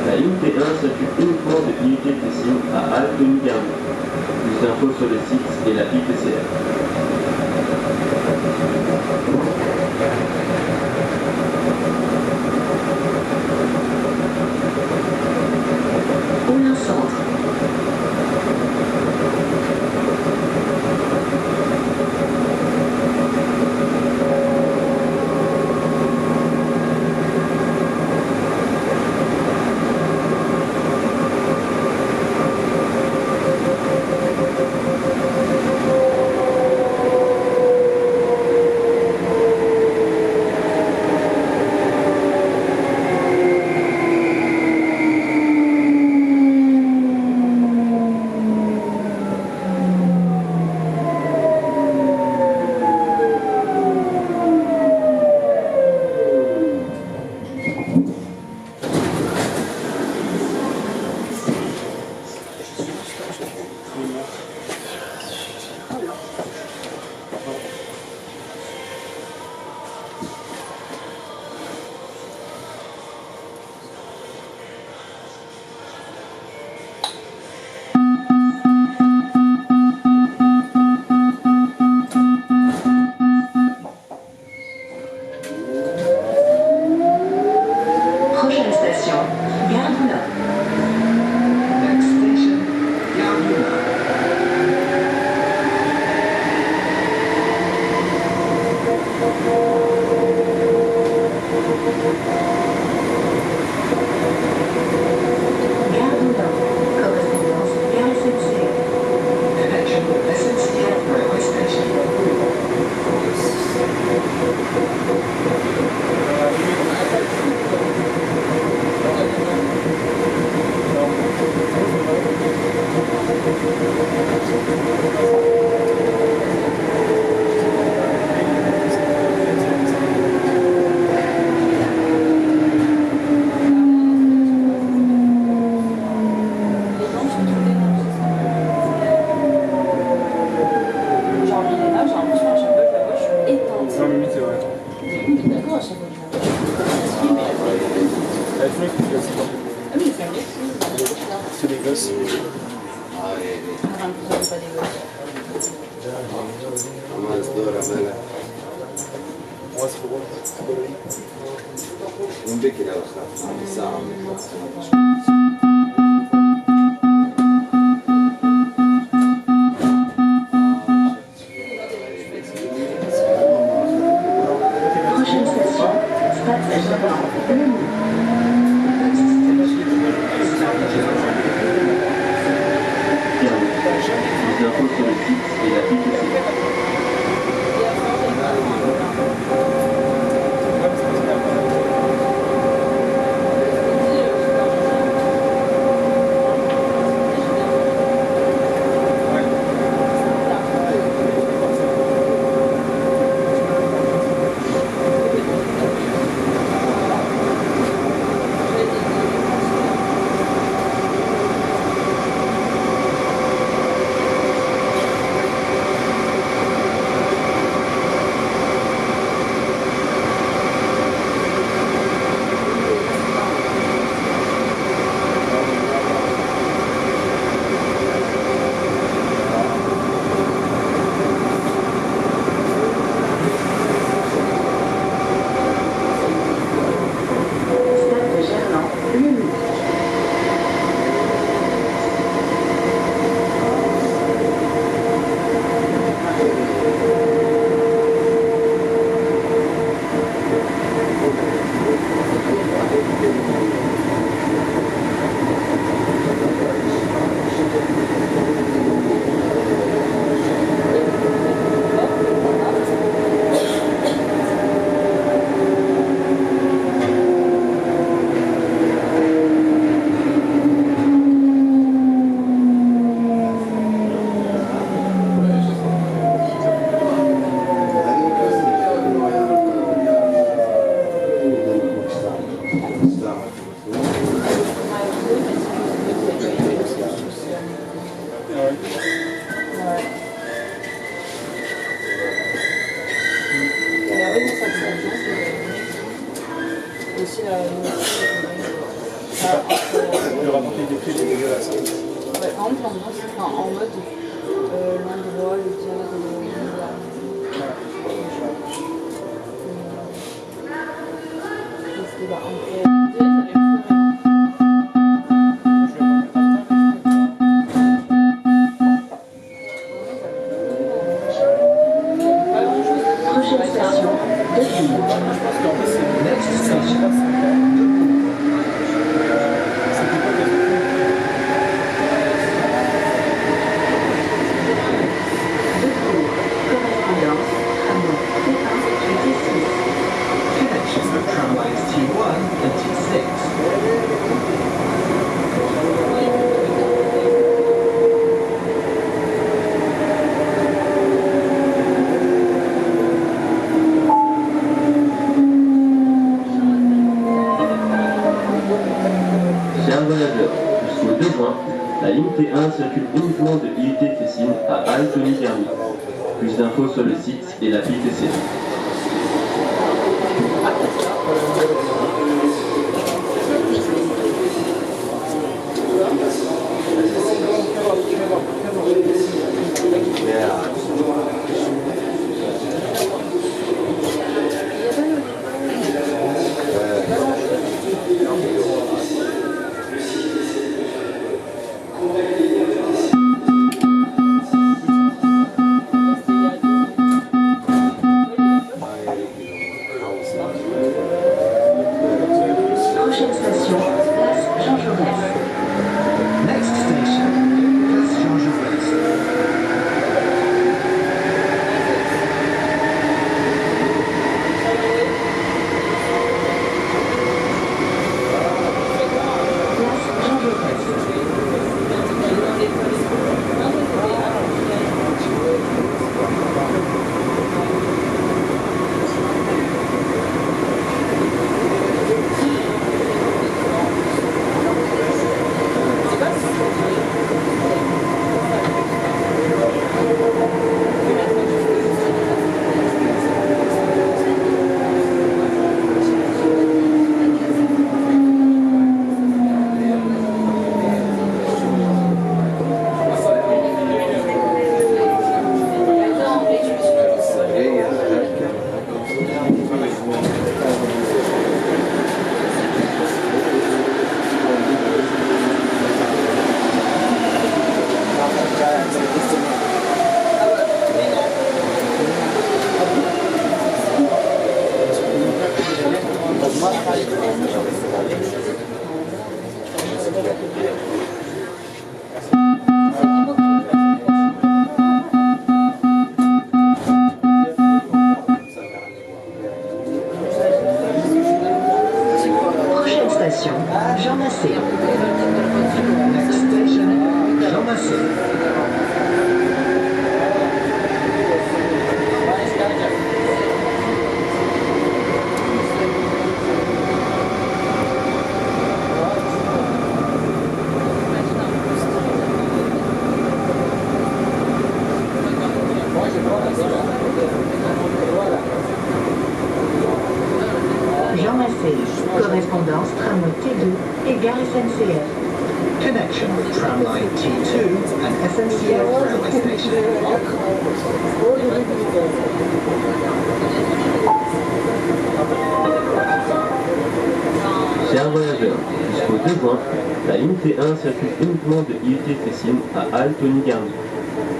La IUT1 s'occupe uniquement de l'IUT Tession à Halte-Lugano. Plus d'infos sur le site et la IPCR. Moulin Centre. Prochaine station, Gare du Nord. Next station, Gare du Nord. Gare du Nord. Correspondance Gare SNCF. Connection SNCF Railway Station. Genre, il est là, j'ai l'impression à chaque fois que je la vois, je suis éteinte. Non, limite, c'est vrai. D'accord, à chaque fois que je la vois. Elle fait que c'est pas. Ah oui, c'est un gars. C'est des gosses. Pas des gosses. Moi, c'est drôle. Non vedi che la sta Prochaine station, Stade Saint-Germain. Plus d'infos sur le site et la IPCR. Le rapport qui est décrit, il est dégueulasse. Ouais, par exemple, l'ambiance, enfin, en mode l'endroit, le dialogue, qu'est-ce que bah, Prochaine station, Dauphine. Next station, Correspondance, tramway T1 et T6. connection of tramlines T1 and T6. Chers voyageurs, jusqu'au 2 juin, la ligne T1 circule uniquement de IUT Tessine à Altony-Garny. Plus d'infos sur le site et l'appli TCR. Prochaine station, place Jean Jaurès. Next station, Place Jean Jaurès. Place Jean Jaurès. Prochaine station, Jean Massé. Next station, Jean Massé. Jean Massé. Correspondance tramway T2 et gare SNCF. Connection of tramline T2 and SNCF railway station. Chers voyageurs, jusqu'au 2 juin, la ligne T1 circule uniquement de IUT Tessine à Altony-Garny.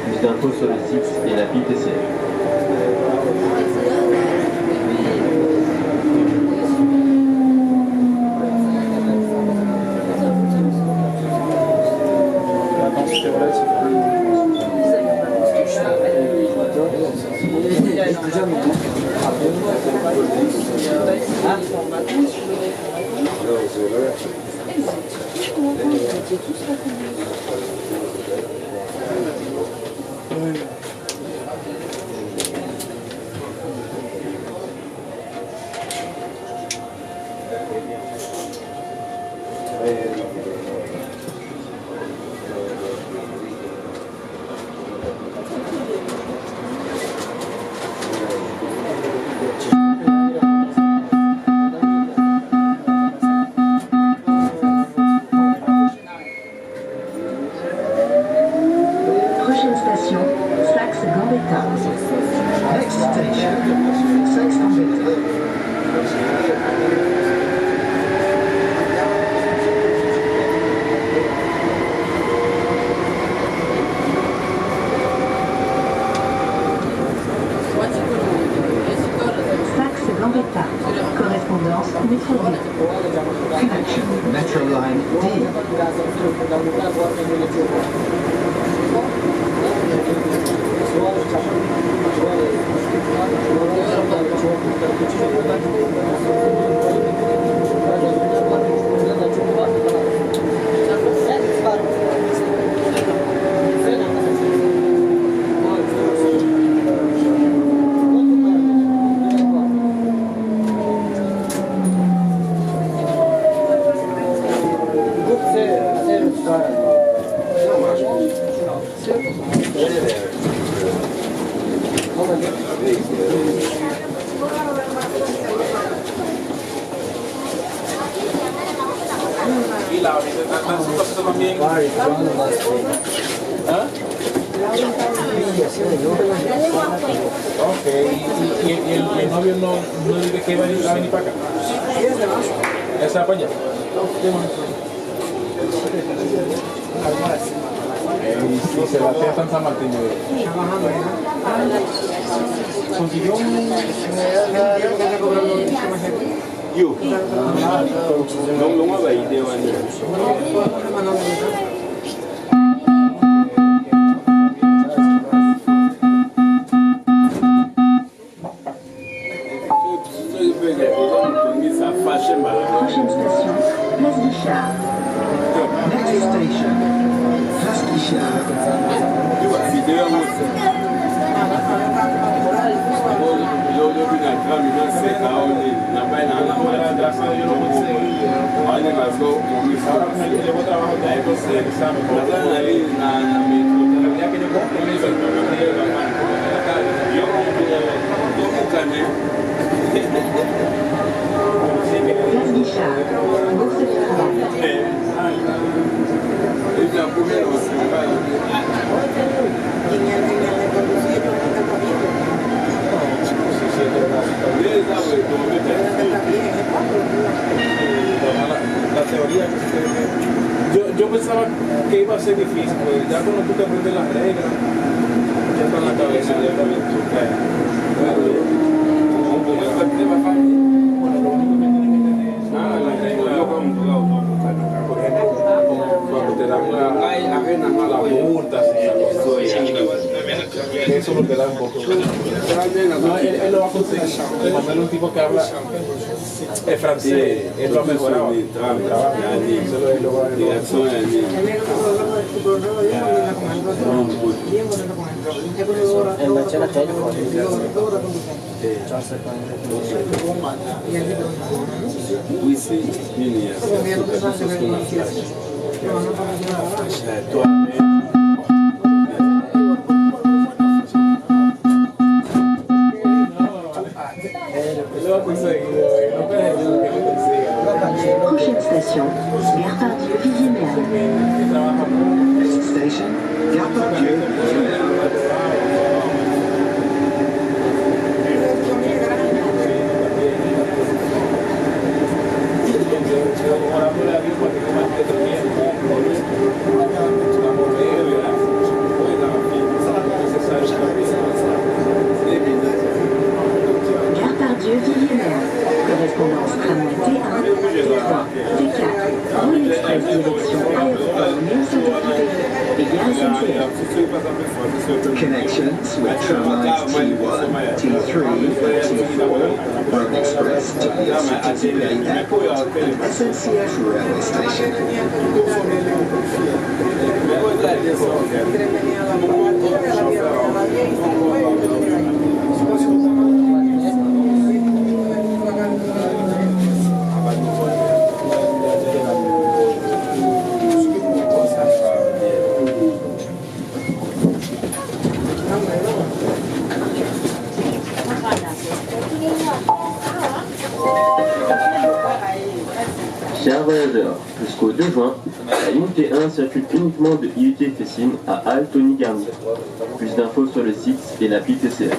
Plus d'infos sur le site et l'appli TCR. Attends, c'était relatif. Tramline D. Y la ahorita están sus cosas también. ¿Ah? Ok, y el novio no dice que va a venir para acá. ¿Esa para allá? Y se la tía en San Martín. ¿Consiguió yo. No me va a ir de Prochaine station, Place Guichard. Next station, Place Guichard. Place Guichard. Bourse de travail. La teoría yo pensaba que iba a ser difícil, porque ya cuando tú te aprendes las reglas, ya está en la cabeza, ya está bien. Bueno, lo único que tienes que tener es las reglas. Por ejemplo, cuando te dan la multa, eso es lo que da un poco. No, él lo va a conseguir. Cuando él es un tipo que habla francés, él lo ha mejorado. Prochaine station, Gare Pardieu, Viviers-Merle. Next station, Gare Pardieu. Gare Pardieu, Viviers-Merle. Correspondance tramway T1, T3, T4. Rue express direction aéroport Lyon-Saint-Exupéry et Gare SNCF. Connections with tramlines T1, T3, T4, Rome Express to Lyon-Saint-Exupéry Airport and SNCF railway station. Chers voyageurs, jusqu'au 2 juin, la ligne T1 circule uniquement de IUT Fessines à Altony-Garny. Plus d'infos sur le site et l'appli TCF.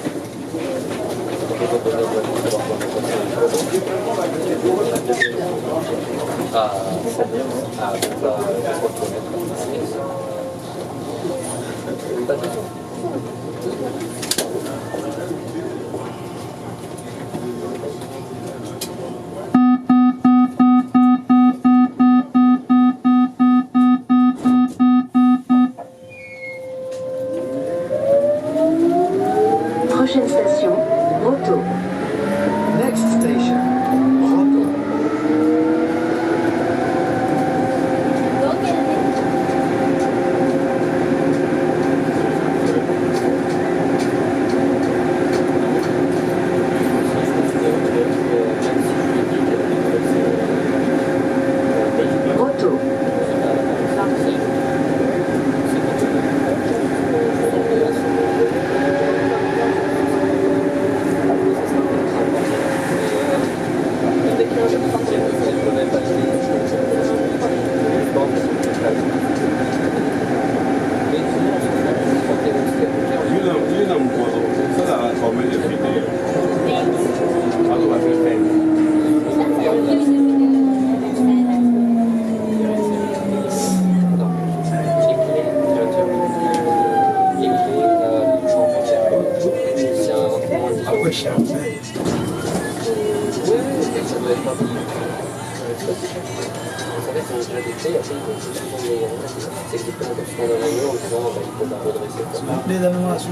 Les animations,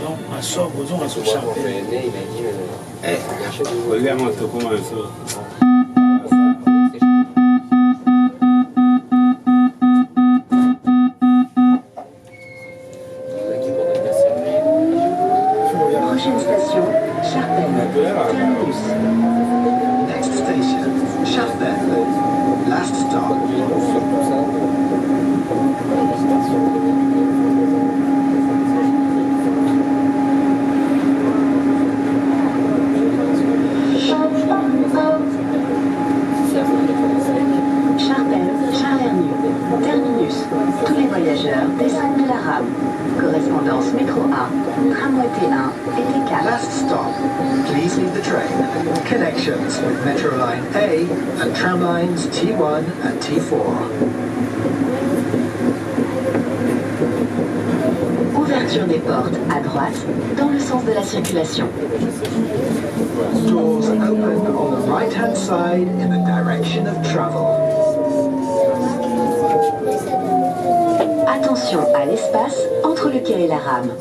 donc, un sort, besoin de champagne. Vogliamo sto comando. Prochaine station, Charpennes. Terminus. Next station, Charpennes. Last stop. Charpennes, Charlernu. Terminus. Tous les voyageurs descendent de la rame. Correspondance métro A, tramway T1 et T4. Last stop. Please leave the train. Connections with Metro Line A and tram lines T1 and T4. Ouverture des portes à droite, dans le sens de la circulation. Doors open on the right-hand side in the direction of travel. Attention à l'espace entre le quai et la rame.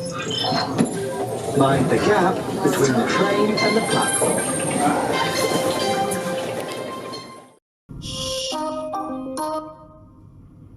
Mind the gap between the train and the platform.